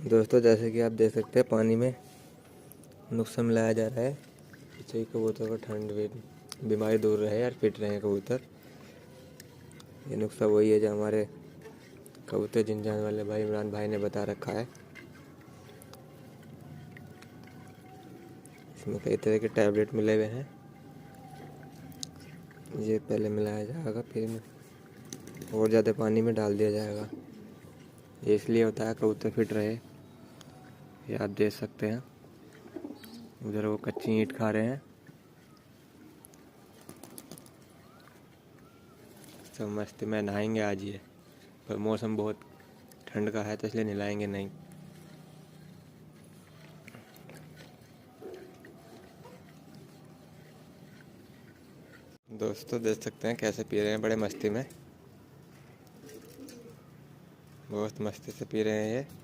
दोस्तों, जैसे कि आप देख सकते हैं पानी में नुस्खा मिलाया जा रहा है जिससे कबूतर को ठंड बीमारी दूर रहे और फिट रहे कबूतर। ये नुस्खा वही है जो हमारे कबूतर जिंजान वाले भाई इमरान भाई ने बता रखा है। इसमें कई तरह के टैबलेट मिले हुए हैं। ये पहले मिलाया जाएगा, फिर और ज़्यादा पानी में डाल दिया जाएगा। ये इसलिए होता है कबूतर फिट रहे। ये आप देख सकते हैं, उधर वो कच्ची ईंट खा रहे हैं। सब मस्ती में नहाएंगे आज ये, पर मौसम बहुत ठंड का है तो इसलिए नहलाएंगे नहीं। दोस्तों देख सकते हैं कैसे पी रहे हैं, बड़े मस्ती में, बहुत मस्ती से पी रहे हैं ये।